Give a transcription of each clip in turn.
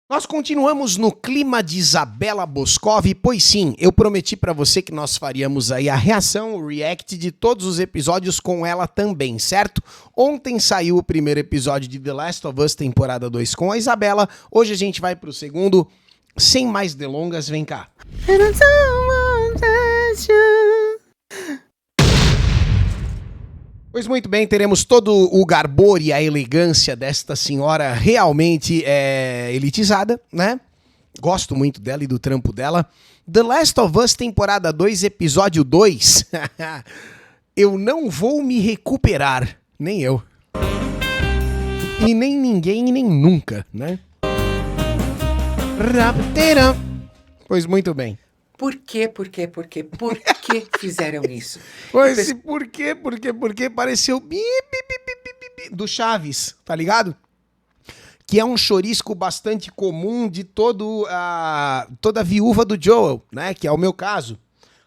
Nós continuamos no clima de Isabela Boscov, pois sim, eu prometi pra você que nós faríamos aí a reação, o react de todos os episódios com ela também, certo? Ontem saiu o primeiro episódio de The Last of Us, temporada 2 com a Isabela, hoje a gente vai pro segundo. Sem mais delongas, vem cá. Pois muito bem, teremos todo o garbor e a elegância desta senhora realmente elitizada, né? Gosto muito dela e do trampo dela. The Last of Us, temporada 2, episódio 2. Eu não vou me recuperar, nem eu. E nem ninguém, nem nunca, né? Pois muito bem. Por que fizeram isso? Pois por quê? Pareceu do Chaves, tá ligado? Que é um chorisco bastante comum de toda viúva do Joel, né? Que é o meu caso.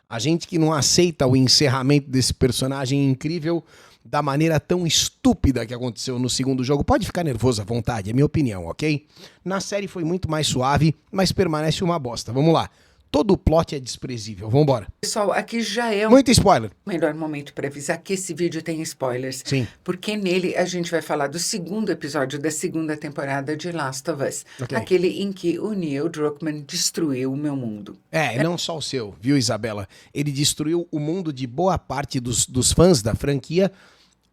A gente que não aceita o encerramento desse personagem incrível da maneira tão estúpida que aconteceu no segundo jogo. Pode ficar nervoso à vontade, é minha opinião, ok? Na série foi muito mais suave, mas permanece uma bosta. Vamos lá. Todo o plot é desprezível. Vambora. Pessoal, aqui já é muito spoiler. O melhor momento para avisar que esse vídeo tem spoilers. Sim. Porque nele a gente vai falar do segundo episódio da segunda temporada de Last of Us. Okay. Aquele em que o Neil Druckmann destruiu o meu mundo. Não só o seu, viu, Isabela? Ele destruiu o mundo de boa parte dos fãs da franquia.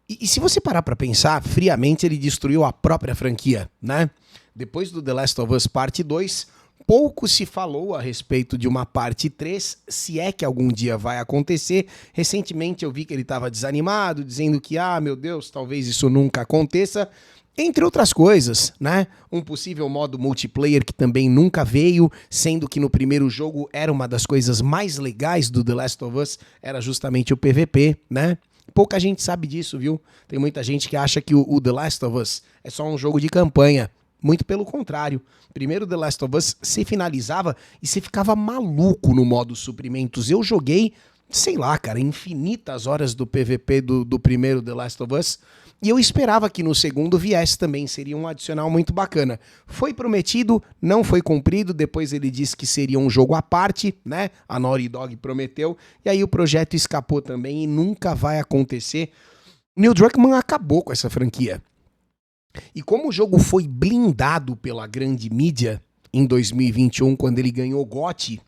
E se você parar pra pensar, friamente, ele destruiu a própria franquia, né? Depois do The Last of Us Parte 2... pouco se falou a respeito de uma parte 3, se é que algum dia vai acontecer. Recentemente eu vi que ele estava desanimado, dizendo que, meu Deus, talvez isso nunca aconteça. Entre outras coisas, né? Um possível modo multiplayer que também nunca veio, sendo que no primeiro jogo era uma das coisas mais legais do The Last of Us, era justamente o PVP, né? Pouca gente sabe disso, viu? Tem muita gente que acha que o The Last of Us é só um jogo de campanha. Muito pelo contrário. Primeiro The Last of Us se finalizava e você ficava maluco no modo suprimentos. Eu joguei, sei lá, cara, infinitas horas do PVP do primeiro The Last of Us. E eu esperava que no segundo viesse também, seria um adicional muito bacana. Foi prometido, não foi cumprido, depois ele disse que seria um jogo à parte, né? A Naughty Dog prometeu, e aí o projeto escapou também e nunca vai acontecer. Neil Druckmann acabou com essa franquia. E como o jogo foi blindado pela grande mídia em 2021, quando ele ganhou GOTY,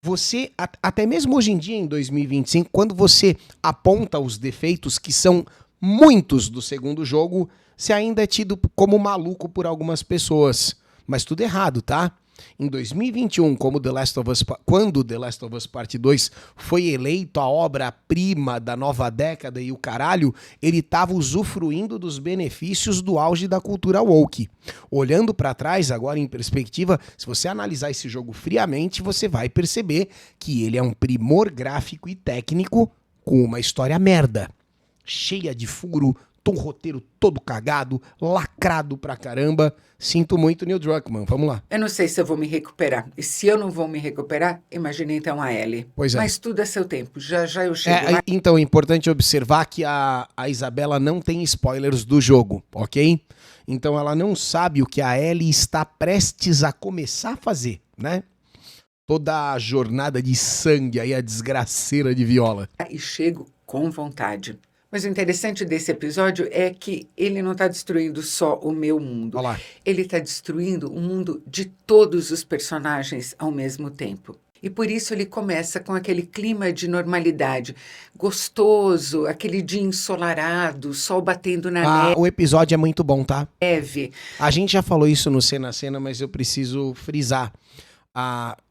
você, até mesmo hoje em dia, em 2025, quando você aponta os defeitos, que são muitos do segundo jogo, você ainda é tido como maluco por algumas pessoas. Mas tudo errado, tá? Em 2021, quando The Last of Us Parte 2 foi eleito a obra-prima da nova década e o caralho, ele estava usufruindo dos benefícios do auge da cultura woke. Olhando pra trás, agora em perspectiva, se você analisar esse jogo friamente, você vai perceber que ele é um primor gráfico e técnico com uma história merda, cheia de furo, um roteiro todo cagado, lacrado pra caramba. Sinto muito, Neil Druckmann. Vamos lá. Eu não sei se eu vou me recuperar. E se eu não vou me recuperar, imagine então a Ellie. Pois é. Mas tudo é seu tempo. Já eu chego lá. Então é importante observar que a Isabela não tem spoilers do jogo, ok? Então ela não sabe o que a Ellie está prestes a começar a fazer, né? Toda a jornada de sangue aí, a desgraceira de Viola. E chego com vontade. Mas o interessante desse episódio é que ele não está destruindo só o meu mundo. Olá. Ele está destruindo o mundo de todos os personagens ao mesmo tempo. E por isso ele começa com aquele clima de normalidade, gostoso, aquele dia ensolarado, sol batendo na neve. O episódio é muito bom, tá? Neve. A gente já falou isso no Cena a Cena, mas eu preciso frisar.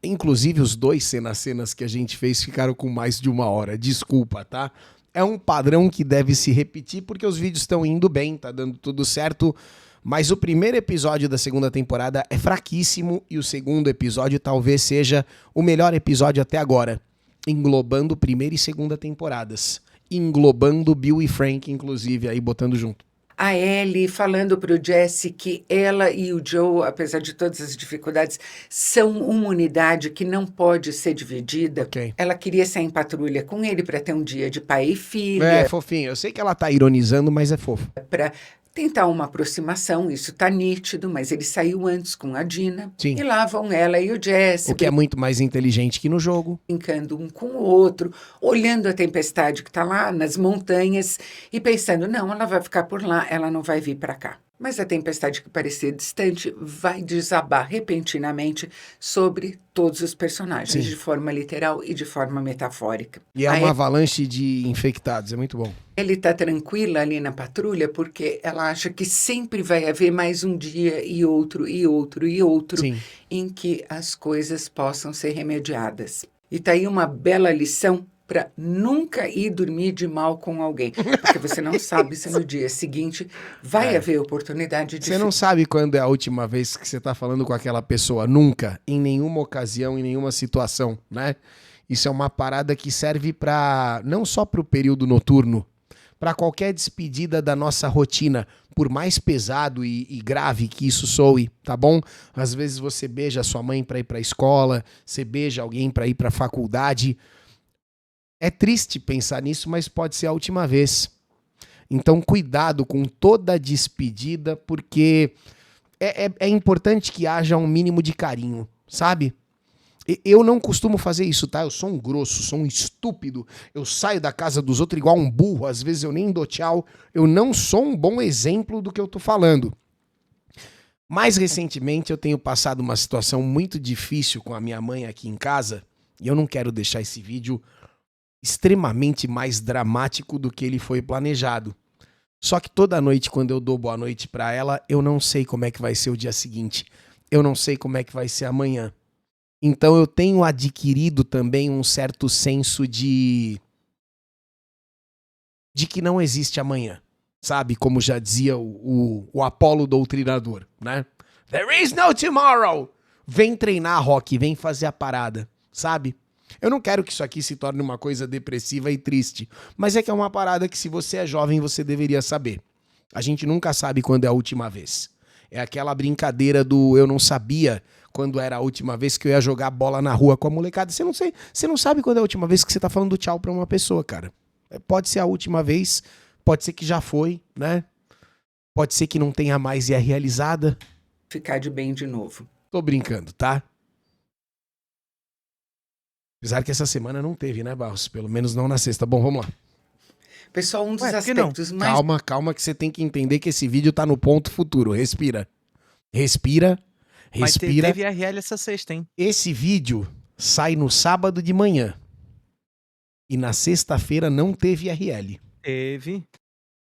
Inclusive os dois Cena a Cenas que a gente fez ficaram com mais de 1 hora. Desculpa, tá? É um padrão que deve se repetir porque os vídeos estão indo bem, tá dando tudo certo, mas o primeiro episódio da segunda temporada é fraquíssimo e o segundo episódio talvez seja o melhor episódio até agora, englobando primeira e segunda temporadas, englobando Bill e Frank, inclusive, aí botando junto. A Ellie falando para o Jesse que ela e o Joe, apesar de todas as dificuldades, são uma unidade que não pode ser dividida. Okay. Ela queria sair em patrulha com ele para ter um dia de pai e filha. É fofinho, eu sei que ela tá ironizando, mas é fofo. Para tentar uma aproximação, isso tá nítido, mas ele saiu antes com a Dina. Sim. E lá vão ela e o Jesse, O que é muito mais inteligente que no jogo. brincando um com o outro, olhando a tempestade que está lá nas montanhas e pensando, não, ela vai ficar por lá, ela não vai vir para cá. Mas a tempestade que parecia distante vai desabar repentinamente sobre todos os personagens, Sim. de forma literal e de forma metafórica. E é uma avalanche de infectados, é muito bom. Ele está tranquila ali na patrulha porque ela acha que sempre vai haver mais um dia e outro e outro e outro Sim. em que as coisas possam ser remediadas. E está aí uma bela lição para nunca ir dormir de mal com alguém, porque você não sabe se no dia seguinte vai haver oportunidade de... Você não sabe quando é a última vez que você tá falando com aquela pessoa. Nunca, em nenhuma ocasião, em nenhuma situação, né? Isso é uma parada que serve para não só para o período noturno, para qualquer despedida da nossa rotina, por mais pesado e grave que isso soe, tá bom? Às vezes você beija sua mãe para ir para a escola, você beija alguém para ir para a faculdade. É triste pensar nisso, mas pode ser a última vez. Então, cuidado com toda despedida, porque é importante que haja um mínimo de carinho, sabe? Eu não costumo fazer isso, tá? Eu sou um grosso, sou um estúpido. Eu saio da casa dos outros igual um burro. Às vezes eu nem dou tchau. Eu não sou um bom exemplo do que eu tô falando. Mais recentemente eu tenho passado uma situação muito difícil com a minha mãe aqui em casa. E eu não quero deixar esse vídeo extremamente mais dramático do que ele foi planejado. Só que toda noite, quando eu dou boa noite pra ela, eu não sei como é que vai ser o dia seguinte. Eu não sei como é que vai ser amanhã. Então eu tenho adquirido também um certo senso de que não existe amanhã. Sabe? Como já dizia o Apolo doutrinador, né? There is no tomorrow! Vem treinar, Rock, vem fazer a parada, sabe? Eu não quero que isso aqui se torne uma coisa depressiva e triste, mas é que é uma parada que se você é jovem você deveria saber. A gente nunca sabe quando é a última vez. É aquela brincadeira do eu não sabia quando era a última vez que eu ia jogar bola na rua com a molecada. Você não sabe quando é a última vez que você tá falando tchau pra uma pessoa, cara. Pode ser a última vez, pode ser que já foi, né? Pode ser que não tenha mais e é realizada. Ficar de bem de novo. Tô brincando, tá? Apesar que essa semana não teve, né, Barros? Pelo menos não na sexta. Bom, vamos lá. Pessoal, um dos Ué, por que não? aspectos mais... Calma que você tem que entender que esse vídeo tá no ponto futuro. Respira. Respira. Mas Respira. teve IRL essa sexta, hein? Esse vídeo sai no sábado de manhã. E na sexta-feira não teve IRL. Teve.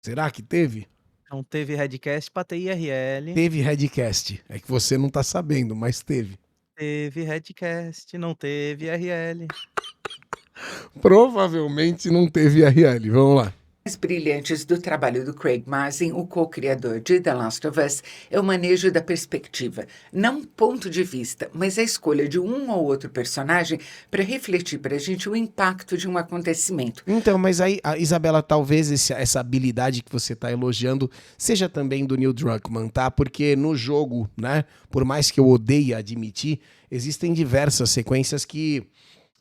Será que teve? Não teve Redcast pra ter IRL. Teve Redcast. É que você não tá sabendo, mas teve. Teve Redcast, não teve IRL. Provavelmente não teve IRL. Vamos lá. mais brilhantes do trabalho do Craig Mazin, o co-criador de The Last of Us, é o manejo da perspectiva. Não ponto de vista, mas a escolha de um ou outro personagem para refletir para a gente o impacto de um acontecimento. Então, mas aí, Isabela, talvez essa habilidade que você está elogiando seja também do Neil Druckmann, tá? Porque no jogo, né, por mais que eu odeie admitir, existem diversas sequências que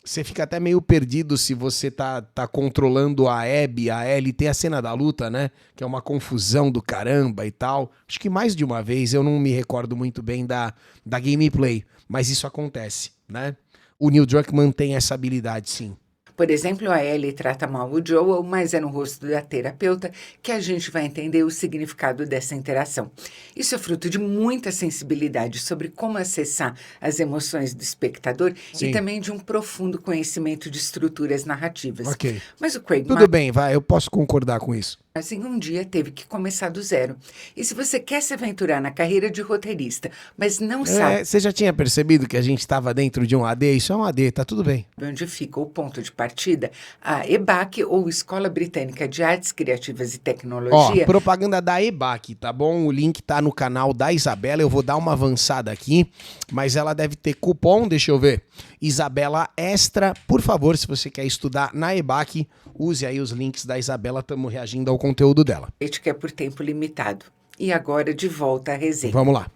você fica até meio perdido se você tá controlando a Abby, a Ellie, tem a cena da luta, né? Que é uma confusão do caramba e tal. Acho que mais de uma vez, eu não me recordo muito bem da gameplay, mas isso acontece, né? O Neil Druckmann tem essa habilidade, sim. Por exemplo, a Ellie trata mal o Joel, mas é no rosto da terapeuta que a gente vai entender o significado dessa interação. Isso é fruto de muita sensibilidade sobre como acessar as emoções do espectador Sim. e também de um profundo conhecimento de estruturas narrativas. Ok. Mas o Craig Tudo bem, vai, eu posso concordar com isso. Mazin um dia teve que começar do zero. E se você quer se aventurar na carreira de roteirista, mas não sabe Você já tinha percebido que a gente estava dentro de um AD? Isso é um AD, tá tudo bem. onde fica o ponto de partida, a EBAC, ou Escola Britânica de Artes Criativas e Ó, Tecnologia, propaganda da EBAC, tá bom? O link tá no canal da Isabela, eu vou dar uma avançada aqui, mas ela deve ter cupom, deixa eu ver, Isabela Extra. Por favor, se você quer estudar na EBAC, use aí os links da Isabela, estamos reagindo ao conteúdo dela. que é por tempo limitado. E agora, de volta à resenha. Vamos lá.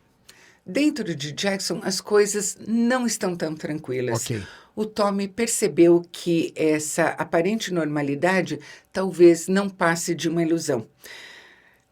Dentro de Jackson, as coisas não estão tão tranquilas. Ok. O Tommy percebeu que essa aparente normalidade talvez não passe de uma ilusão.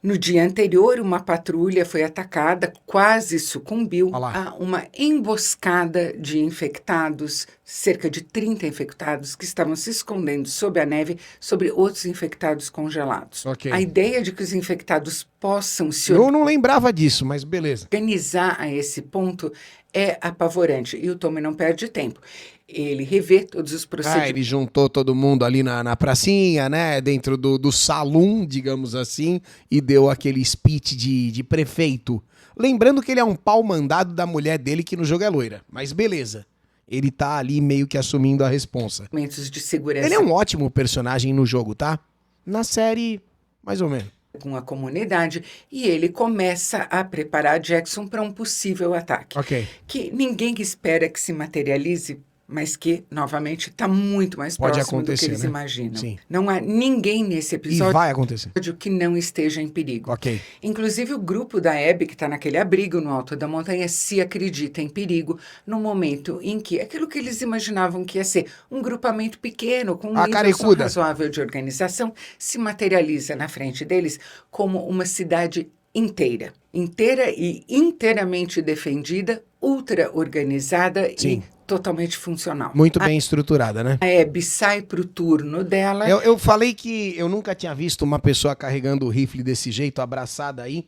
No dia anterior, uma patrulha foi atacada, quase sucumbiu Olha lá. a uma emboscada de infectados, cerca de 30 infectados que estavam se escondendo sob a neve, sobre outros infectados congelados. Ok. A ideia de que os infectados possam se Eu não lembrava disso, mas beleza. organizar a esse ponto é apavorante. E o Tommy não perde tempo. Ele revê todos os procedimentos. Ele juntou todo mundo ali na pracinha, né? Dentro do salão, digamos assim, e deu aquele speech de prefeito. Lembrando que ele é um pau mandado da mulher dele, que no jogo é loira. Mas beleza. Ele tá ali meio que assumindo a responsa. De segurança Ele é um ótimo personagem no jogo, tá? Na série, mais ou menos. com a comunidade e ele começa a preparar Jackson para um possível ataque. Ok. Que ninguém espera que se materialize, mas que, novamente, está muito mais Pode próximo do que acontecer, eles né? imaginam. Sim. Não há ninguém nesse E episódio vai acontecer. que não esteja em perigo. Ok. Inclusive o grupo da Abby, que está naquele abrigo no alto da montanha, se acredita em perigo no momento em que aquilo que eles imaginavam que ia ser um grupamento pequeno, com um A nível só carecuda. razoável de organização, se materializa na frente deles como uma cidade inteira. Inteira e inteiramente defendida, ultra organizada Sim. e totalmente funcional. Muito bem estruturada, né? A Abby sai para o turno dela. Eu falei que eu nunca tinha visto uma pessoa carregando o rifle desse jeito, abraçada aí.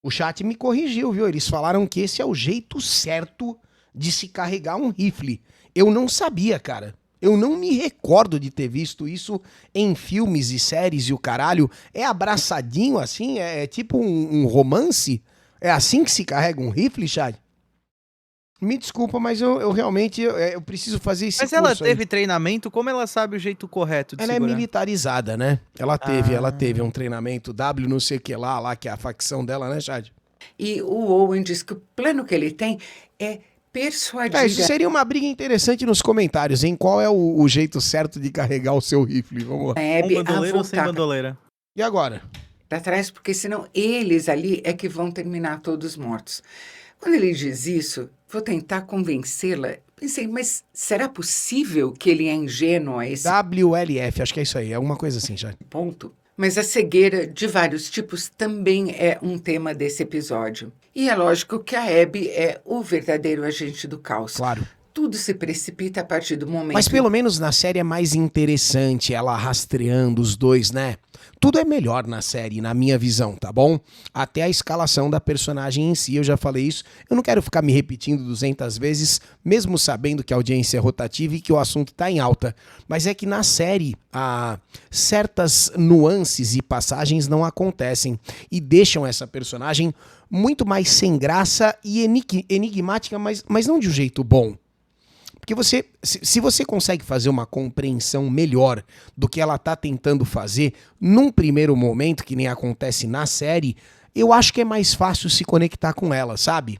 O chat me corrigiu, viu? Eles falaram que esse é o jeito certo de se carregar um rifle. Eu não sabia, cara. Eu não me recordo de ter visto isso em filmes e séries e o caralho. É abraçadinho assim? É tipo um romance? É assim que se carrega um rifle, chat? Me desculpa, mas eu realmente eu preciso fazer esse Mas curso ela aí. teve treinamento, como ela sabe o jeito correto de Ela é segurar? militarizada, né? Ela teve um treinamento W não sei o que lá, que é a facção dela, né, Chad? E o Owen diz que o plano que ele tem é persuadir Isso seria uma briga interessante nos comentários, hein? Qual é o jeito certo de carregar o seu rifle? Vamos lá. a Abby Com a bandoleira ou sem voltar bandoleira? E agora? para trás, porque senão eles ali é que vão terminar todos mortos. Quando ele diz isso, vou tentar convencê-la. Pensei, mas será possível que ele é ingênuo a esse WLF, acho que é isso aí, é alguma coisa assim, Chad. ponto? Mas a cegueira de vários tipos também é um tema desse episódio. E é lógico que a Abby é o verdadeiro agente do caos. Claro. Tudo se precipita a partir do momento... Mas pelo menos na série é mais interessante ela rastreando os dois, né? Tudo é melhor na série, na minha visão, tá bom? Até a escalação da personagem em si, eu já falei isso. Eu não quero ficar me repetindo 200 vezes, mesmo sabendo que a audiência é rotativa e que o assunto tá em alta. Mas é que na série, certas nuances e passagens não acontecem e deixam essa personagem muito mais sem graça e enigmática, mas não de um jeito bom. Porque se você consegue fazer uma compreensão melhor do que ela tá tentando fazer num primeiro momento, que nem acontece na série, eu acho que é mais fácil se conectar com ela, sabe?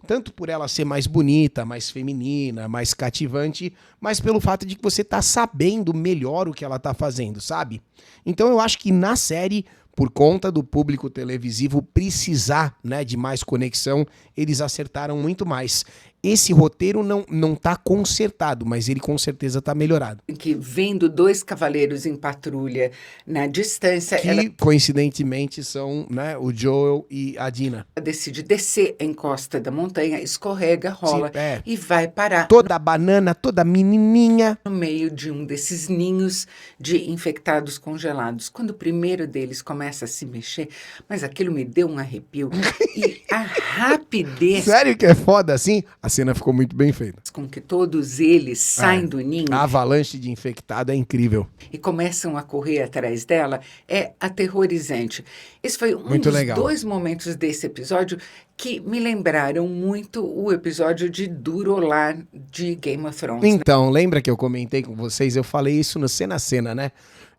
Tanto por ela ser mais bonita, mais feminina, mais cativante, mas pelo fato de que você tá sabendo melhor o que ela tá fazendo, sabe? Então eu acho que na série, por conta do público televisivo precisar, né, de mais conexão, eles acertaram muito mais. Esse roteiro não tá consertado, mas ele com certeza tá melhorado. que vendo dois cavaleiros em patrulha na distância, Que, ela coincidentemente, são, né, o Joel e a Dina. decide descer a encosta da montanha, escorrega, rola Sim, é. e vai parar Toda banana, toda menininha. no meio de um desses ninhos de infectados congelados. Quando o primeiro deles começa a se mexer, mas aquilo me deu um arrepio. E a rapidez Sério que é foda assim? A cena ficou muito bem feita. com que todos eles saem do ninho A avalanche de infectado é incrível. e começam a correr atrás dela é aterrorizante. Esse foi um Muito dos legal. dois momentos desse episódio que me lembraram muito o episódio de Durolar de Game of Thrones. Então, lembra que eu comentei com vocês? Eu falei isso no Cena a Cena, né?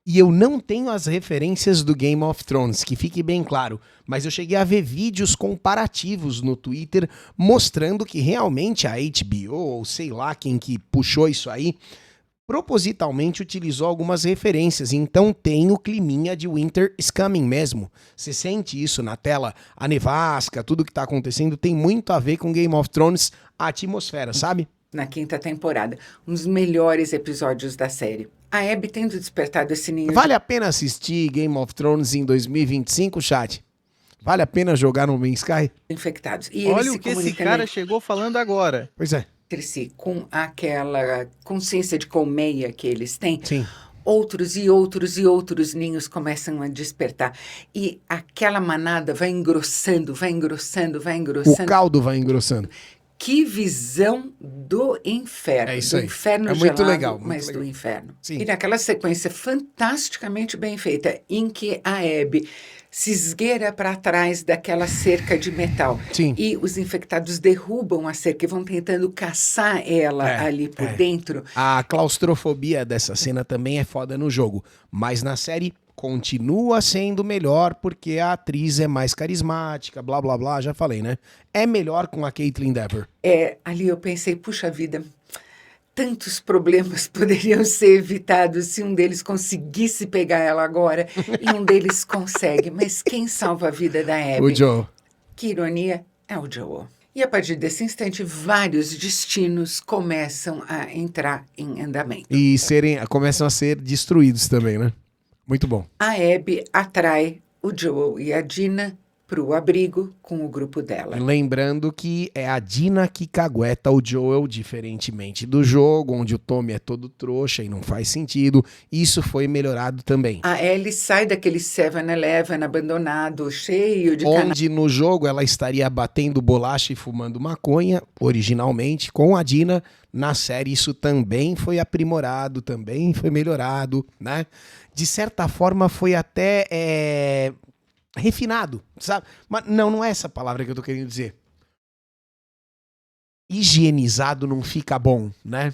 E eu não tenho as referências do Game of Thrones, que fique bem claro, mas eu cheguei a ver vídeos comparativos no Twitter mostrando que realmente a HBO, ou sei lá quem que puxou isso aí, propositalmente utilizou algumas referências, então tem o climinha de Winter is Coming mesmo. Você sente isso na tela, a nevasca, tudo que tá acontecendo tem muito a ver com Game of Thrones, a atmosfera, sabe? Na quinta temporada, um dos melhores episódios da série. A Abby tendo despertado esse ninho Vale a pena assistir Game of Thrones em 2025, chat? Vale a pena jogar no Man's Sky? infectados. E eles Olha se o que esse comunicam cara chegou falando agora. Pois é, entre si com aquela consciência de colmeia que eles têm. sim. Outros e outros e outros ninhos começam a despertar. E aquela manada vai engrossando, vai engrossando, vai O engrossando. caldo vai engrossando. Que visão do inferno. É isso do aí. inferno É muito gelado, legal, muito mas legal. do inferno. Sim. E naquela sequência fantasticamente bem feita, em que a Abby se esgueira para trás daquela cerca de metal. Sim. E os infectados derrubam a cerca e vão tentando caçar ela ali por dentro. A claustrofobia dessa cena também é foda no jogo, mas na série continua sendo melhor porque a atriz é mais carismática, blá blá blá, já falei, né? É melhor com a Caitlyn Dever. Ali eu pensei, puxa vida, tantos problemas poderiam ser evitados se um deles conseguisse pegar ela agora, e um deles consegue. Mas quem salva a vida da Abby? O Joe. Que ironia, é o Joel. E a partir desse instante, vários destinos começam a entrar em andamento. E começam a ser destruídos também, né? Muito bom. A Abby atrai o Joel e a Dina para o abrigo com o grupo dela. Lembrando que é a Dina que cagueta o Joel, diferentemente do jogo, onde o Tommy é todo trouxa e não faz sentido. Isso foi melhorado também. A Ellie sai daquele 7-Eleven abandonado, cheio de Onde no jogo ela estaria batendo bolacha e fumando maconha, originalmente, com a Dina. Na série isso também foi aprimorado, também foi melhorado, né? De certa forma foi até refinado, sabe? Mas não é essa palavra que eu tô querendo dizer. Higienizado não fica bom, né?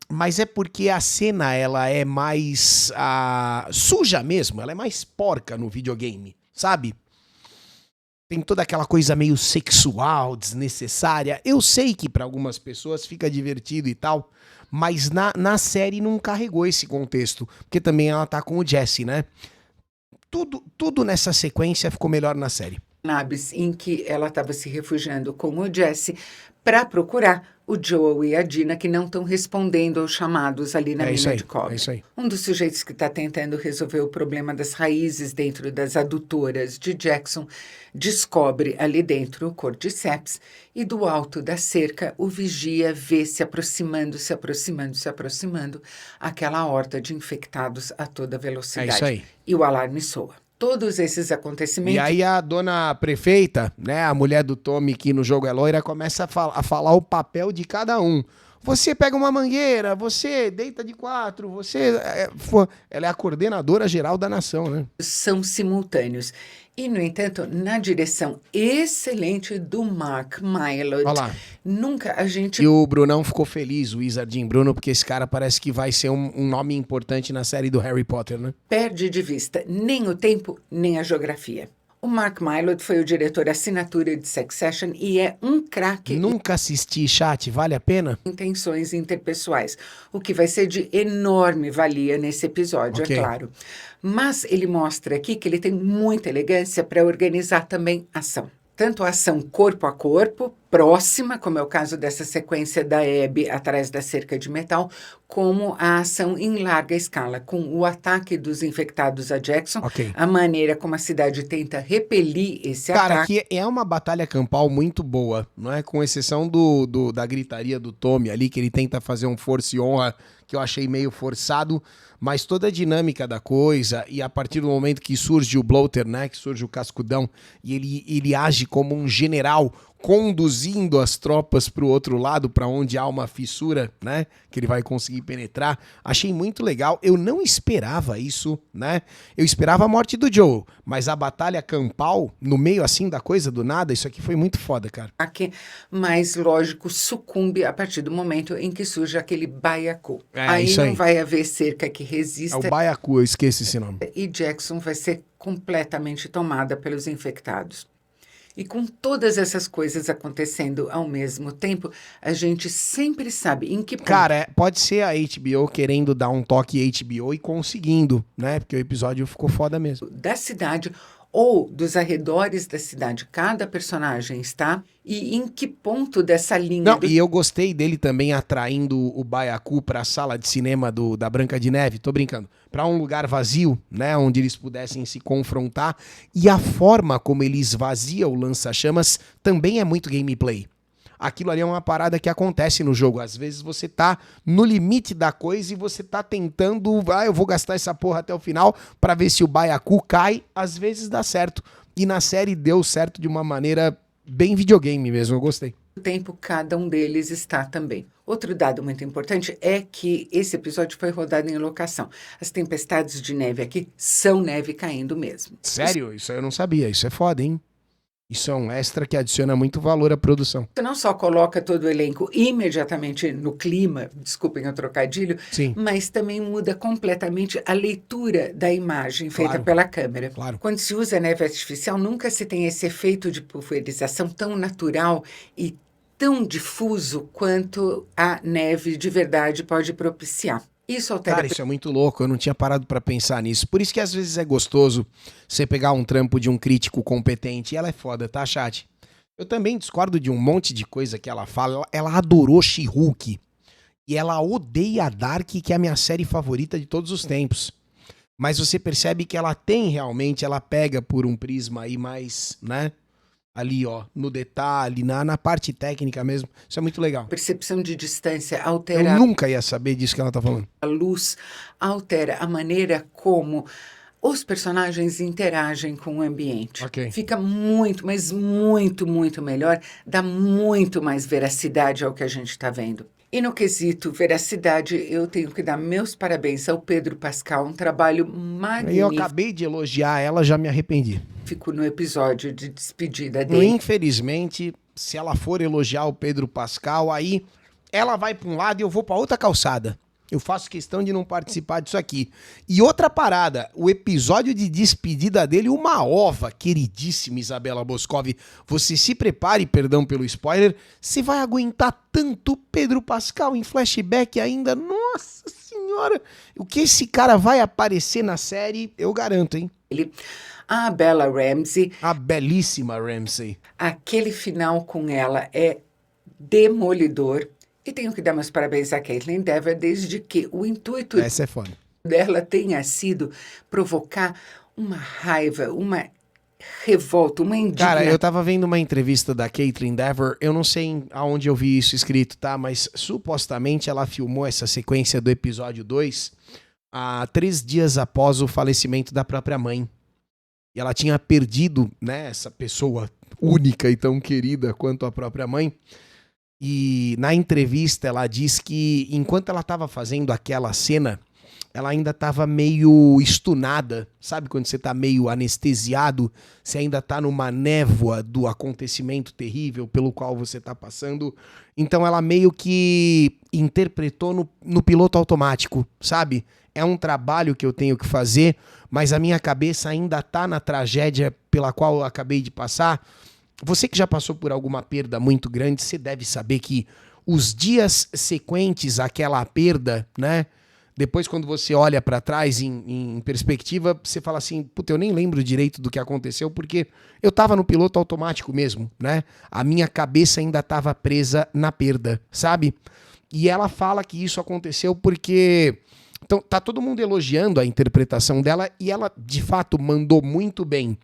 Mas é porque a cena ela é mais suja mesmo, ela é mais porca no videogame, sabe? Tem toda aquela coisa meio sexual, desnecessária. Eu sei que para algumas pessoas fica divertido e tal, mas na série não carregou esse contexto, porque também ela tá com o Jesse, né? Tudo nessa sequência ficou melhor na série. cannabis em que ela estava se refugiando com o Jesse para procurar o Joel e a Dina, que não estão respondendo aos chamados ali na mina de cobre. É isso aí. Um dos sujeitos que está tentando resolver o problema das raízes dentro das adutoras de Jackson descobre ali dentro o Cordyceps e do alto da cerca o vigia vê se aproximando aquela horda de infectados a toda velocidade. É isso aí. E o alarme soa. Todos esses acontecimentos... E aí a dona prefeita, né, a mulher do Tommy, que no jogo é loira, começa a falar o papel de cada um. Você pega uma mangueira, você deita de quatro, ela é a coordenadora geral da nação, né? São simultâneos. E, no entanto, na direção excelente do Mark Mylod, Olha lá. nunca a gente... E o Brunão ficou feliz, o Wizardinho Bruno, porque esse cara parece que vai ser um nome importante na série do Harry Potter, né? perde de vista nem o tempo, nem a geografia. O Mark Mylod foi o diretor assinatura de Succession e é um craque Nunca assisti, chat, vale a pena? em tensões interpessoais, o que vai ser de enorme valia nesse episódio, Ok. é claro. Mas ele mostra aqui que ele tem muita elegância para organizar também ação. Tanto a ação corpo a corpo, próxima, como é o caso dessa sequência da Abby atrás da cerca de metal, como a ação em larga escala, com o ataque dos infectados a Jackson, Ok. a maneira como a cidade tenta repelir esse Cara, ataque. aqui é uma batalha campal muito boa, não é? Com exceção da gritaria do Tommy ali, que ele tenta fazer um força e honra, que eu achei meio forçado, mas toda a dinâmica da coisa, e a partir do momento que surge o Bloater, né, que surge o Cascudão, e ele age como um general, conduzindo as tropas para o outro lado, para onde há uma fissura, né, que ele vai conseguir penetrar. Achei muito legal. Eu não esperava isso, né? Eu esperava a morte do Joe, mas a batalha campal, no meio assim da coisa, do nada, isso aqui foi muito foda, cara. Mas, lógico, sucumbe a partir do momento em que surge aquele baiacu. Aí isso não aí. vai haver cerca que É o resista Baiacu, eu esqueci esse nome. e Jackson vai ser completamente tomada pelos infectados. E com todas essas coisas acontecendo ao mesmo tempo, a gente sempre sabe em que ponto Cara, pode ser a HBO querendo dar um toque HBO e conseguindo, né? Porque o episódio ficou foda mesmo. da cidade ou dos arredores da cidade cada personagem está e em que ponto dessa linha Não, e eu gostei dele também atraindo o Baiacu para a sala de cinema da Branca de Neve, tô brincando, para um lugar vazio, né, onde eles pudessem se confrontar, e a forma como ele esvazia o lança-chamas também é muito gameplay. Aquilo ali é uma parada que acontece no jogo. Às vezes você tá no limite da coisa e você tá tentando, eu vou gastar essa porra até o final pra ver se o Baiacu cai. Às vezes dá certo. E na série deu certo de uma maneira bem videogame mesmo, eu gostei. o tempo cada um deles está também. Outro dado muito importante é que esse episódio foi rodado em locação. As tempestades de neve aqui são neve caindo mesmo. Sério? Isso eu não sabia. Isso é foda, hein? Isso é um extra que adiciona muito valor à produção. Você não só coloca todo o elenco imediatamente no clima, desculpem o trocadilho, Sim. mas também muda completamente a leitura da imagem feita Claro. pela câmera. Claro. Quando se usa neve artificial, nunca se tem esse efeito de pulverização tão natural e tão difuso quanto a neve de verdade pode propiciar. Isso altera Cara, isso é muito louco, eu não tinha parado pra pensar nisso. Por isso que às vezes é gostoso você pegar um trampo de um crítico competente. E ela é foda, tá, chat? Eu também discordo de um monte de coisa que ela fala. Ela adorou She-Hulk. E ela odeia Dark, que é a minha série favorita de todos os tempos. Mas você percebe que ela tem realmente, ela pega por um prisma aí mais, né? Ali, ó, no detalhe, na parte técnica mesmo. Isso é muito legal. percepção de distância, Eu altera nunca ia saber disso que ela tá falando. a luz, altera a maneira como os personagens interagem com o ambiente. Ok. Fica muito, mas muito, muito melhor, dá muito mais veracidade ao que a gente está vendo. E no quesito veracidade, eu tenho que dar meus parabéns ao Pedro Pascal, um trabalho E eu magnífico acabei de elogiar ela, já me arrependi. no episódio de despedida dele. Infelizmente, se ela for elogiar o Pedro Pascal, aí ela vai pra um lado e eu vou pra outra calçada. Eu faço questão de não participar disso aqui. E outra parada, o episódio de despedida dele, uma ova, queridíssima Isabela Boscov. Você se prepare, perdão pelo spoiler, você vai aguentar tanto Pedro Pascal em flashback ainda. Nossa senhora, o que esse cara vai aparecer na série, eu garanto, hein? A Bella Ramsey, A belíssima Ramsey. aquele final com ela é demolidor. E tenho que dar meus parabéns a Caitlin Dever, desde que o intuito Essa é foda. dela tenha sido provocar uma raiva, uma revolta, uma indignação. Cara, eu tava vendo uma entrevista da Caitlin Dever, eu não sei aonde eu vi isso escrito, tá? Mas supostamente ela filmou essa sequência do episódio 2 há 3 dias após o falecimento da própria mãe. E ela tinha perdido, né, essa pessoa única e tão querida quanto a própria mãe. E na entrevista ela diz que enquanto ela estava fazendo aquela cena, ela ainda estava meio estunada. Sabe quando você tá meio anestesiado? Você ainda tá numa névoa do acontecimento terrível pelo qual você tá passando. Então ela meio que interpretou no piloto automático, sabe? É um trabalho que eu tenho que fazer, mas a minha cabeça ainda tá na tragédia pela qual eu acabei de passar. Você que já passou por alguma perda muito grande, você deve saber que os dias sequentes àquela perda, né? Depois, quando você olha pra trás em perspectiva, você fala assim, puta, eu nem lembro direito do que aconteceu, porque eu tava no piloto automático mesmo, né? A minha cabeça ainda tava presa na perda, sabe? E ela fala que isso aconteceu porque... Então, tá todo mundo elogiando a interpretação dela e ela, de fato, mandou muito bem.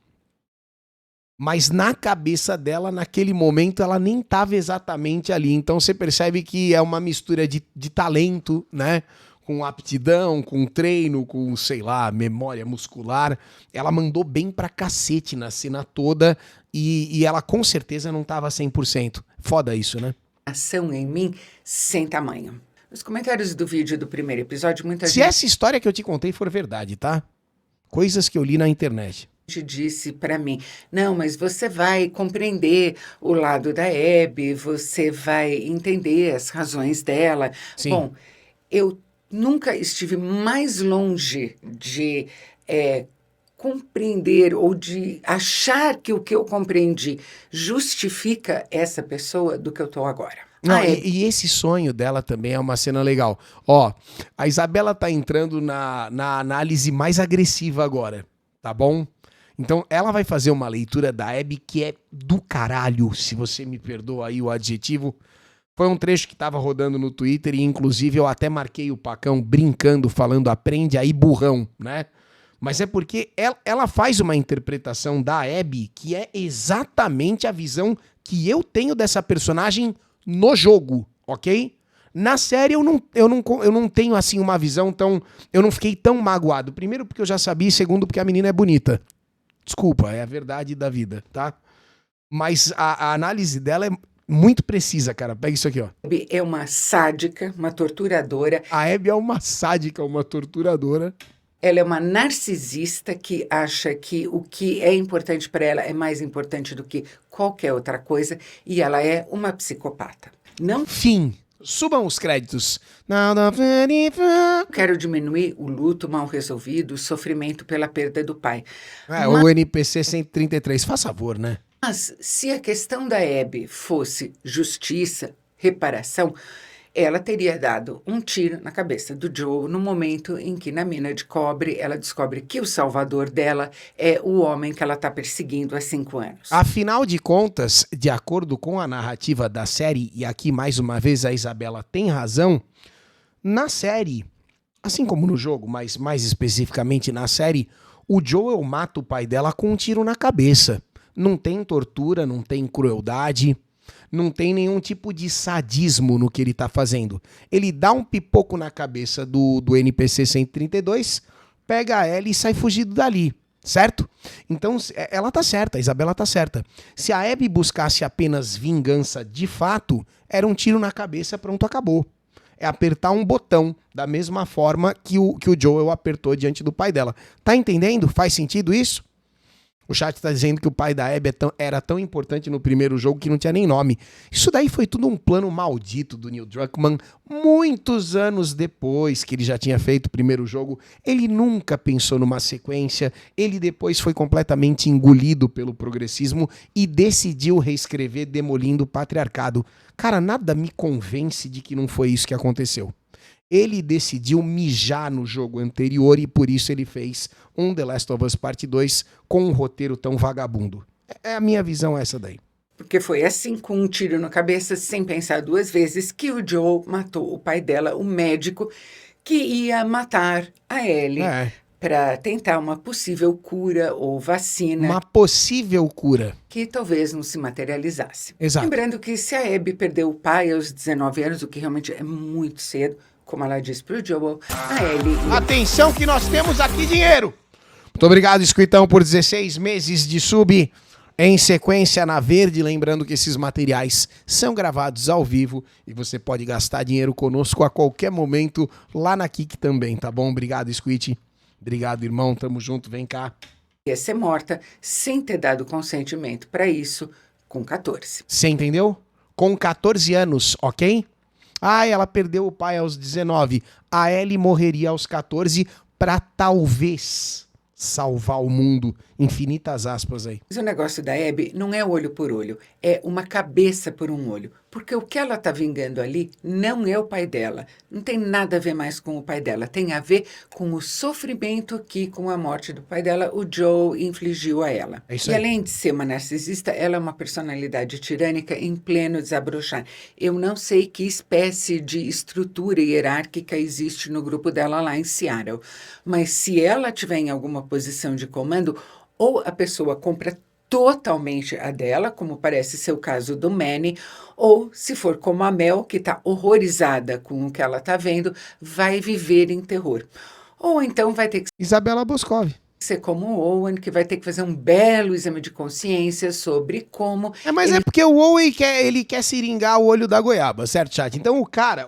Mas na cabeça dela, naquele momento, ela nem estava exatamente ali. Então você percebe que é uma mistura de talento, né? Com aptidão, com treino, com, sei lá, memória muscular. Ela mandou bem pra cacete na cena toda e ela com certeza não estava 100%. Foda isso, né? Ação em mim sem tamanho. Nos comentários do vídeo do primeiro episódio, muita Se gente essa história que eu te contei for verdade, tá? Coisas que eu li na internet. disse para mim, não, mas você vai compreender o lado da Abby, você vai entender as razões dela. Sim. Bom, eu nunca estive mais longe de compreender ou de achar que o que eu compreendi justifica essa pessoa do que eu estou agora. Não, A Abby, e esse sonho dela também é uma cena legal. Ó, a Isabela tá entrando na análise mais agressiva agora, tá bom? Então ela vai fazer uma leitura da Abby que é do caralho, se você me perdoa aí o adjetivo. Foi um trecho que tava rodando no Twitter e inclusive eu até marquei o Pacão brincando, falando aprende aí burrão, né? Mas é porque ela faz uma interpretação da Abby que é exatamente a visão que eu tenho dessa personagem no jogo, ok? Na série eu não tenho assim uma visão tão... Eu não fiquei tão magoado. Primeiro porque eu já sabia e segundo porque a menina é bonita. Desculpa, é a verdade da vida, tá? Mas a análise dela é muito precisa, cara. Pega isso aqui, ó. Abby é uma sádica, uma torturadora. A Abby é uma sádica, uma torturadora. Ela é uma narcisista que acha que o que é importante para ela é mais importante do que qualquer outra coisa. E ela é uma psicopata. Não Fim. Subam os créditos. quero diminuir o luto mal resolvido, o sofrimento pela perda do pai. O NPC 133. Faz favor, né? Mas se a questão da Abby fosse justiça, reparação, ela teria dado um tiro na cabeça do Joe no momento em que, na mina de cobre, ela descobre que o salvador dela é o homem que ela está perseguindo há 5 anos. Afinal de contas, de acordo com a narrativa da série, e aqui mais uma vez a Isabela tem razão, na série, assim como no jogo, mas mais especificamente na série, o Joel mata o pai dela com um tiro na cabeça. Não tem tortura, não tem crueldade, não tem nenhum tipo de sadismo no que ele tá fazendo. Ele dá um pipoco na cabeça do NPC 132, pega ela e sai fugido dali, certo? Então, ela tá certa, a Isabela tá certa. Se a Abby buscasse apenas vingança de fato, era um tiro na cabeça, pronto, acabou. É apertar um botão, da mesma forma que o Joel apertou diante do pai dela. Tá entendendo? Faz sentido isso? O chat tá dizendo que o pai da Abby era tão importante no primeiro jogo que não tinha nem nome. Isso daí foi tudo um plano maldito do Neil Druckmann. Muitos anos depois que ele já tinha feito o primeiro jogo, ele nunca pensou numa sequência. Ele depois foi completamente engolido pelo progressismo e decidiu reescrever demolindo o patriarcado. Cara, nada me convence de que não foi isso que aconteceu. Ele decidiu mijar no jogo anterior e por isso ele fez um The Last of Us Part 2 com um roteiro tão vagabundo. É a minha visão essa daí. Porque foi assim, com um tiro na cabeça, sem pensar 2 vezes, que o Joe matou o pai dela, o médico, que ia matar a Ellie para tentar uma possível cura ou vacina. Uma possível cura. Que talvez não se materializasse. Exato. Lembrando que se a Abby perdeu o pai aos 19 anos, o que realmente é muito cedo, como ela disse pro Joel, a Ellie... Atenção que nós temos aqui dinheiro! Muito obrigado, Esquitão, por 16 meses de sub em sequência na Verde. Lembrando que esses materiais são gravados ao vivo e você pode gastar dinheiro conosco a qualquer momento lá na Kik também, tá bom? Obrigado, Squit. Obrigado, irmão. Tamo junto. Vem cá. Ia ser morta sem ter dado consentimento para isso com 14. Você entendeu? Com 14 anos, ok? Ah, ela perdeu o pai aos 19. A Ellie morreria aos 14 pra talvez salvar o mundo. Infinitas aspas aí. Mas o negócio da Abby não é olho por olho, é uma cabeça por um olho. Porque o que ela está vingando ali não é o pai dela. Não tem nada a ver mais com o pai dela. Tem a ver com o sofrimento que, com a morte do pai dela, o Joe infligiu a ela. É isso e aí. além de ser uma narcisista, ela é uma personalidade tirânica em pleno desabrochar. Eu não sei que espécie de estrutura hierárquica existe no grupo dela lá em Seattle. Mas se ela tiver em alguma posição de comando, ou a pessoa compra totalmente a dela, como parece ser o caso do Manny, ou se for como a Mel, que está horrorizada com o que ela está vendo, vai viver em terror. Ou então vai ter que Isabela Boscov. ser como o Owen, que vai ter que fazer um belo exame de consciência sobre como... Mas é porque o Owen ele quer seringar o olho da goiaba, certo, chat? Então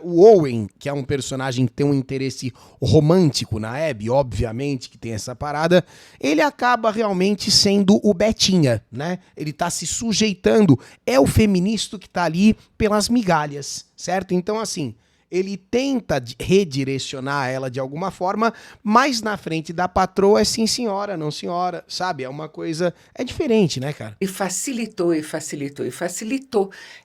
o Owen, que é um personagem que tem um interesse romântico na Abby, obviamente que tem essa parada, ele acaba realmente sendo o Betinha, né? Ele tá se sujeitando, é o feminista que tá ali pelas migalhas, certo? Então assim... Ele tenta redirecionar ela de alguma forma, mas na frente da patroa é sim senhora, não senhora, sabe? É uma coisa... É diferente, né, cara? E facilitou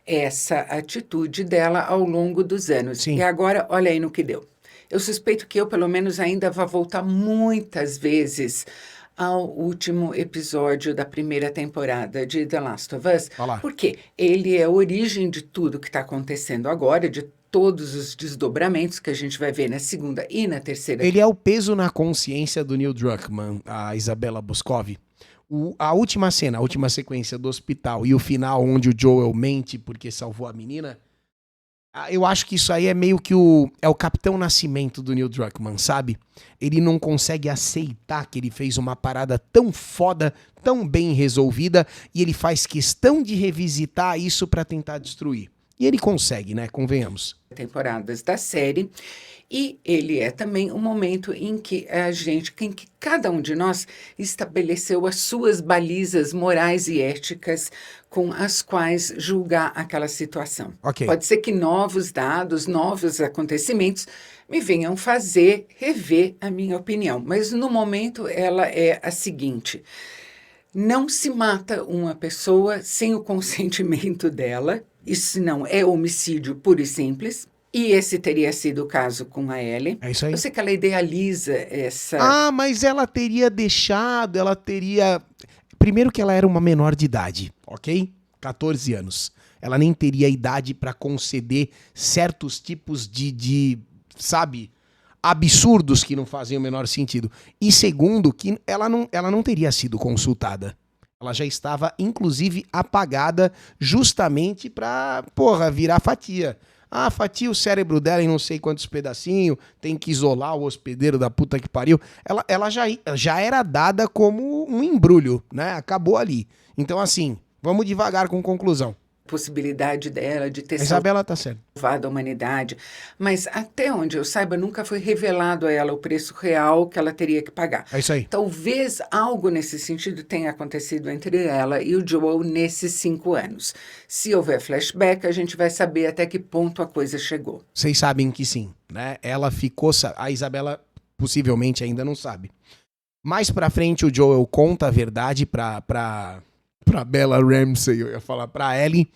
essa atitude dela ao longo dos anos. Sim. E agora, olha aí no que deu. Eu suspeito que eu, pelo menos, ainda vou voltar muitas vezes ao último episódio da primeira temporada de The Last of Us, Vai lá. porque ele é a origem de tudo que está acontecendo agora, de todos os desdobramentos que a gente vai ver na segunda e na terceira. Ele é o peso na consciência do Neil Druckmann, a Isabella Boscov. A última cena, a última sequência do hospital e o final onde o Joel mente porque salvou a menina, eu acho que isso aí é meio que o Capitão Nascimento do Neil Druckmann, sabe? Ele não consegue aceitar que ele fez uma parada tão foda, tão bem resolvida, e ele faz questão de revisitar isso pra tentar destruir. E ele consegue, né? Convenhamos. Temporadas da série, e ele é também um momento em que em que cada um de nós estabeleceu as suas balizas morais e éticas com as quais julgar aquela situação. Ok. Pode ser que novos dados, novos acontecimentos me venham fazer rever a minha opinião, mas no momento ela é a seguinte: não se mata uma pessoa sem o consentimento dela. Isso não é homicídio puro e simples. E esse teria sido o caso com a Ellie. É isso aí. Eu sei que ela idealiza essa... Ah, mas ela teria deixado, ela teria... Primeiro que ela era uma menor de idade, ok? 14 anos. Ela nem teria idade pra conceder certos tipos sabe, absurdos que não faziam o menor sentido. E segundo, que ela não teria sido consultada. Ela já estava, inclusive, apagada justamente pra, virar fatia. Ah, fatia o cérebro dela em não sei quantos pedacinhos, tem que isolar o hospedeiro da puta que pariu. Ela já era dada como um embrulho, né? Acabou ali. Então, assim, vamos devagar com conclusão. Possibilidade dela de ter A Isabela tá certa. salvado a humanidade, mas até onde eu saiba, nunca foi revelado a ela o preço real que ela teria que pagar. É isso aí. Talvez algo nesse sentido tenha acontecido entre ela e o Joel nesses 5 anos. Se houver flashback, a gente vai saber até que ponto a coisa chegou. Vocês sabem que sim, né? Ela ficou... A Isabela possivelmente ainda não sabe. Mais pra frente, o Joel conta a verdade pra Bella Ramsey, eu ia falar, pra Ellie.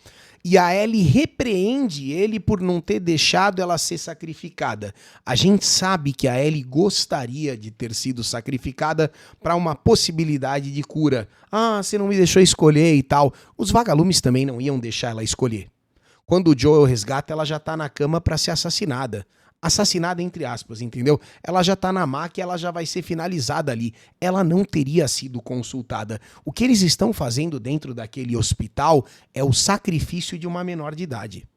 E a Ellie repreende ele por não ter deixado ela ser sacrificada. A gente sabe que a Ellie gostaria de ter sido sacrificada para uma possibilidade de cura. Ah, você não me deixou escolher e tal. Os vagalumes também não iam deixar ela escolher. Quando o Joel resgata, ela já tá na cama para ser assassinada. Assassinada entre aspas, entendeu? Ela já tá na maca e ela já vai ser finalizada ali. Ela não teria sido consultada. O que eles estão fazendo dentro daquele hospital é o sacrifício de uma menor de idade.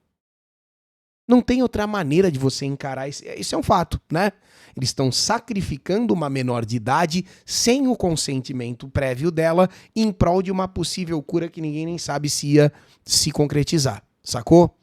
Não tem outra maneira de você encarar isso é um fato, né? Eles estão sacrificando uma menor de idade sem o consentimento prévio dela em prol de uma possível cura que ninguém nem sabe se ia se concretizar, sacou?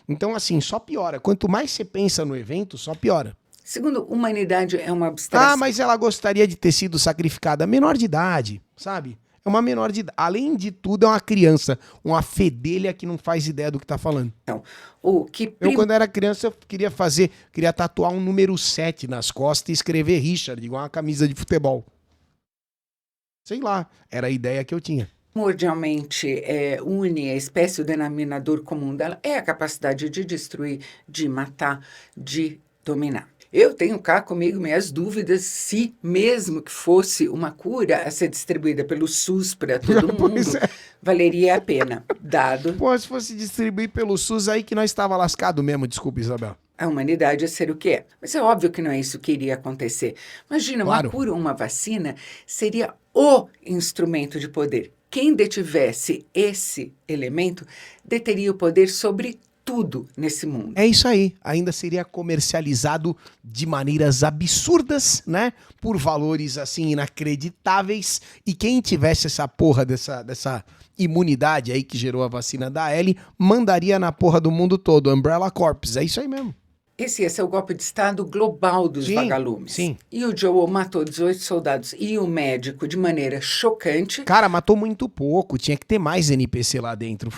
Então, assim, só piora. Quanto mais você pensa no evento, só piora. Segundo, humanidade é uma abstração. Ah, mas ela gostaria de ter sido sacrificada. Menor de idade, sabe? É uma menor de idade. Além de tudo, é uma criança. Uma fedelha que não faz ideia do que tá falando. Então, Eu, quando era criança, eu queria tatuar um número 7 nas costas e escrever Richard, igual uma camisa de futebol. Sei lá, era a ideia que eu tinha. Primordialmente une a espécie, o denominador comum dela é a capacidade de destruir, de matar, de dominar. Eu tenho cá comigo minhas dúvidas se, mesmo que fosse uma cura a ser distribuída pelo SUS para todo mundo, valeria a pena, dado... Pô, se fosse distribuir pelo SUS, aí que nós estava lascado mesmo, desculpa, Isabel. A humanidade é ser o que é. Mas é óbvio que não é isso que iria acontecer. Imagina, Claro. Uma cura, uma vacina, seria o instrumento de poder. Quem detivesse esse elemento, deteria o poder sobre tudo nesse mundo. É isso aí. Ainda seria comercializado de maneiras absurdas, né? Por valores, assim, inacreditáveis. E quem tivesse essa porra dessa imunidade aí que gerou a vacina da Ellie, mandaria na porra do mundo todo. Umbrella Corps. É isso aí mesmo. Esse é o golpe de Estado global dos vagalumes. Sim. E o Joel matou 18 soldados e um médico de maneira chocante. Cara, matou muito pouco. Tinha que ter mais NPC lá dentro.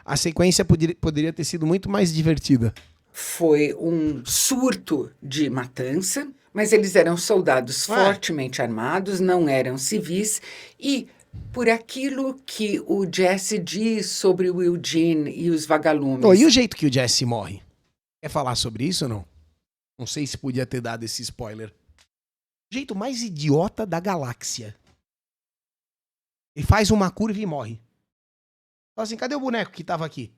A sequência poderia ter sido muito mais divertida. Foi um surto de matança, mas eles eram soldados fortemente armados, não eram civis, e por aquilo que o Jesse diz sobre o Eugene e os vagalumes. E o jeito que o Jesse morre? Quer falar sobre isso ou não? Não sei se podia ter dado esse spoiler. O jeito mais idiota da galáxia. Ele faz uma curva e morre. Fala assim, cadê o boneco que tava aqui?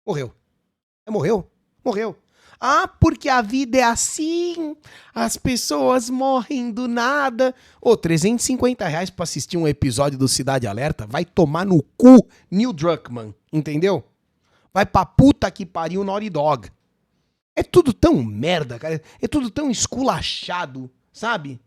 Morreu. Morreu? Morreu. Ah, porque a vida é assim, as pessoas morrem do nada. Ô, R$350 pra assistir um episódio do Cidade Alerta, vai tomar no cu Neil Druckmann, entendeu? Vai pra puta que pariu Naughty Dog. É tudo tão merda, cara, é tudo tão esculachado, sabe?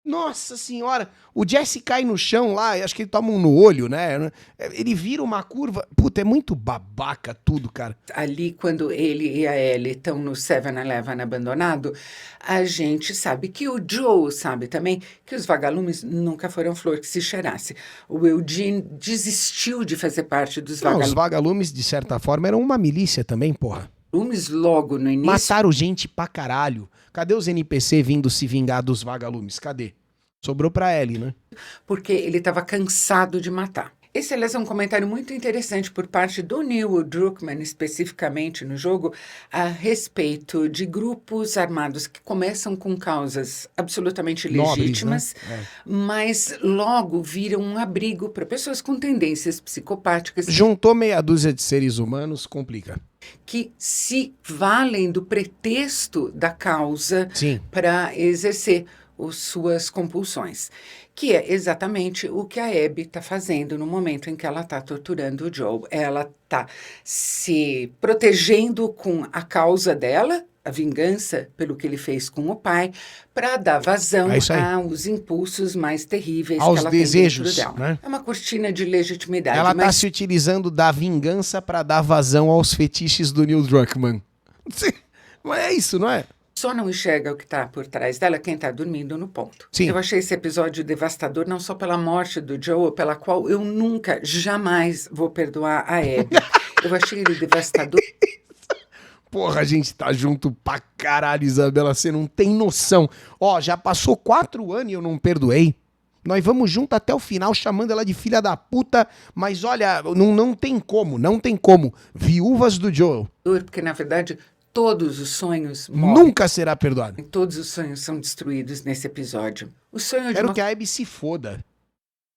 Nossa senhora, o Jesse cai no chão lá, acho que ele toma um no olho, né? Ele vira uma curva. Puta, é muito babaca tudo, cara. Ali, quando ele e a Ellie estão no 7-Eleven abandonado, a gente sabe que o Joe sabe também que os vagalumes nunca foram flor que se cheirasse. O Eugene desistiu de fazer parte dos Não, os vagalumes. vagalumes, de certa forma, eram uma milícia também, porra. Logo no início. Mataram gente pra caralho. Cadê os NPC vindo se vingar dos vagalumes? Cadê? Sobrou pra Ellie, né? Porque ele estava cansado de matar. Esse, aliás, é um comentário muito interessante por parte do Neil Druckmann, especificamente no jogo, a respeito de grupos armados que começam com causas absolutamente Nobres, legítimas, né? mas logo viram um abrigo para pessoas com tendências psicopáticas Juntou meia dúzia de seres humanos, complica. que se valem do pretexto da causa Sim. para exercer suas compulsões, que é exatamente o que a Abby está fazendo no momento em que ela está torturando o Joe. Ela está se protegendo com a causa dela, a vingança pelo que ele fez com o pai, para dar vazão aos impulsos mais terríveis aos que ela desejos, tem dentro dela. né? É uma cortina de legitimidade. Ela está se utilizando da vingança para dar vazão aos fetiches do Neil Druckmann. Mas é isso, não é? Só não enxerga o que está por trás dela quem está dormindo no ponto. Sim. Eu achei esse episódio devastador, não só pela morte do Joe, pela qual eu nunca, jamais vou perdoar a Abby. Eu achei ele devastador. Porra, a gente tá junto pra caralho, Isabela, você não tem noção. Ó, já passou 4 anos e eu não perdoei. Nós vamos junto até o final, chamando ela de filha da puta, mas olha, não tem como, não tem como. Viúvas do Joe. Porque, na verdade, todos os sonhos morrem. Nunca será perdoado. Todos os sonhos são destruídos nesse episódio. O sonho de Quero que a Abby se foda.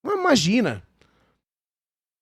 Não, imagina.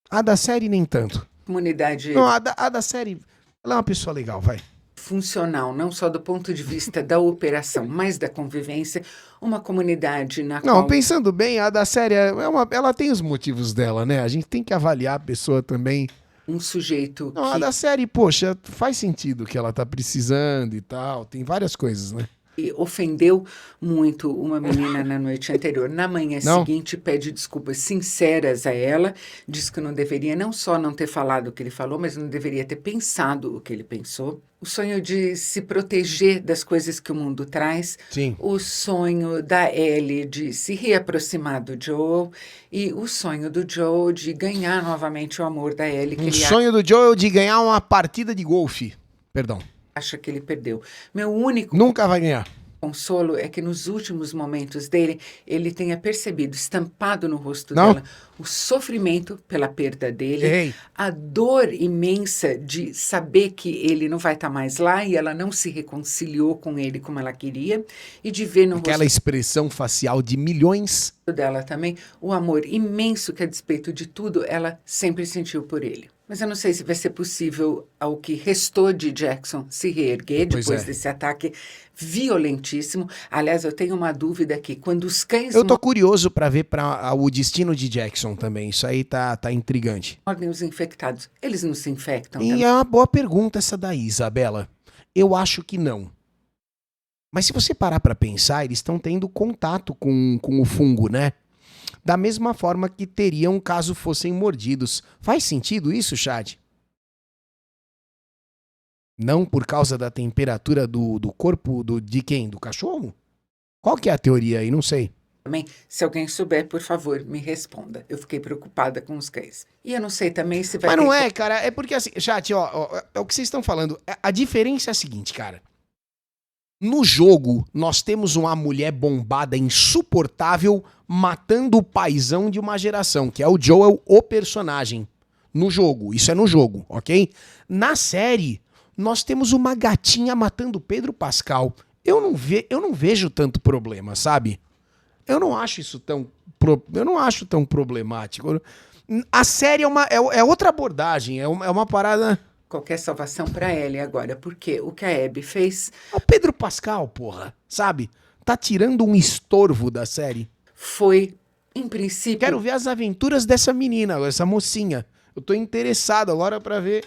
A da série nem tanto. comunidade Não, a da série, ela é uma pessoa legal, vai. funcional, não só do ponto de vista da operação, mas da convivência, uma comunidade na Não, qual... pensando bem, a da série, ela tem os motivos dela, né? A gente tem que avaliar a pessoa também. Um sujeito Não, a da série, poxa, faz sentido que ela tá precisando e tal. Tem várias coisas, né? que ofendeu muito uma menina na noite anterior. Na manhã seguinte, pede desculpas sinceras a ela, diz que não deveria não só não ter falado o que ele falou, mas não deveria ter pensado o que ele pensou. O sonho de se proteger das coisas que o mundo traz. Sim. O sonho da Ellie de se reaproximar do Joel. E o sonho do Joel de ganhar novamente o amor da Ellie. Que O sonho do Joel de ganhar uma partida de golfe. Perdão. Acha que ele perdeu. Meu único... Nunca vai ganhar. consolo é que nos últimos momentos dele, ele tenha percebido, estampado no rosto dela, o sofrimento pela perda dele, a dor imensa de saber que ele não vai estar mais lá e ela não se reconciliou com ele como ela queria, e de ver no aquela expressão facial de milhões dela também, o amor imenso que, a despeito de tudo, ela sempre sentiu por ele. Mas eu não sei se vai ser possível ao que restou de Jackson se reerguer depois desse ataque violentíssimo. Aliás, eu tenho uma dúvida aqui. Quando os cães... Eu tô curioso pra ver o destino de Jackson também. Isso aí tá intrigante. Mordem os infectados. Eles não se infectam? E também? é uma boa pergunta essa daí, Isabela. Eu acho que não. Mas se você parar pra pensar, eles estão tendo contato com o fungo, né? Da mesma forma que teriam caso fossem mordidos. Faz sentido isso, Chad? Não por causa da temperatura do corpo de quem? Do cachorro? Qual que é a teoria aí? Não sei. Também, se alguém souber, por favor, me responda. Eu fiquei preocupada com os cães. E eu não sei também se vai... Mas não é, cara. É porque assim, Chat, ó, é o que vocês estão falando. A diferença é a seguinte, cara. No jogo, nós temos uma mulher bombada insuportável matando o paizão de uma geração, que é o Joel, o personagem. No jogo. Isso é no jogo, ok? Na série, nós temos uma gatinha matando Pedro Pascal. Eu não vejo tanto problema, sabe? Eu não acho isso tão... Eu não acho tão problemático. A série é outra abordagem, é uma parada... Qualquer salvação para Ellie agora, porque o que a Abby fez... O Pedro Pascal, porra, sabe? Tá tirando um estorvo da série. Foi, em princípio... Quero ver as aventuras dessa menina, essa mocinha. Eu tô interessado agora pra ver.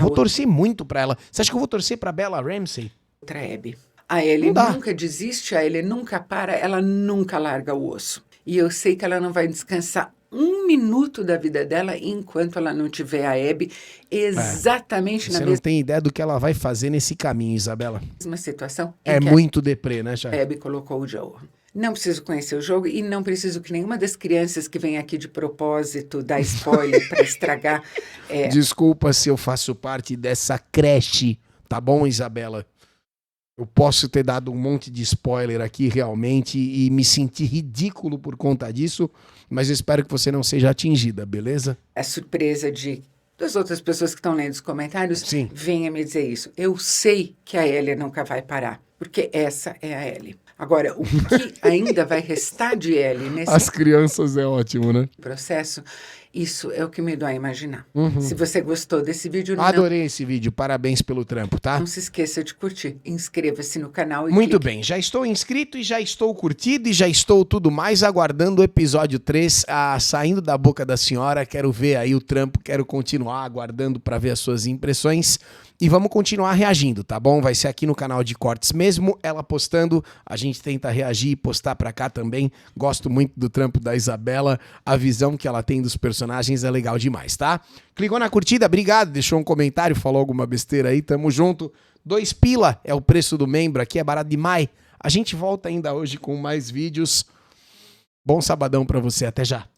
Vou torcer muito pra ela. Você acha que eu vou torcer pra Bella Ramsey? Outra Abby. A Ellie nunca desiste, a Ellie nunca para, ela nunca larga o osso. E eu sei que ela não vai descansar um minuto da vida dela enquanto ela não tiver a Abby exatamente na mesma... Você não tem ideia do que ela vai fazer nesse caminho, Isabela. Mesma situação. É muito deprê, né, Chay? A Abby colocou o Joe. Não preciso conhecer o jogo e não preciso que nenhuma das crianças que vem aqui de propósito dar spoiler para estragar. Desculpa se eu faço parte dessa creche, tá bom, Isabela? Eu posso ter dado um monte de spoiler aqui realmente e me sentir ridículo por conta disso, mas eu espero que você não seja atingida, beleza? A surpresa das outras pessoas que estão lendo os comentários, sim, venha me dizer isso. Eu sei que a Ellie nunca vai parar, porque essa é a Ellie. Agora, o que ainda vai restar de Ellie nesse... As crianças é ótimo, né? Processo, isso é o que me dói imaginar. Se você gostou desse vídeo... Adorei esse vídeo, parabéns pelo trampo, tá? Não se esqueça de curtir, inscreva-se no canal e Muito bem, já estou inscrito e já estou curtido e já estou tudo mais aguardando o episódio 3, saindo da boca da senhora, quero ver aí o trampo, quero continuar aguardando para ver as suas impressões. E vamos continuar reagindo, tá bom? Vai ser aqui no canal de cortes mesmo, ela postando, a gente tenta reagir e postar pra cá também. Gosto muito do trampo da Isabela, a visão que ela tem dos personagens é legal demais, tá? Clicou na curtida, obrigado, deixou um comentário, falou alguma besteira aí, tamo junto. 2 pila é o preço do membro, aqui é barato demais. A gente volta ainda hoje com mais vídeos. Bom sabadão pra você, até já.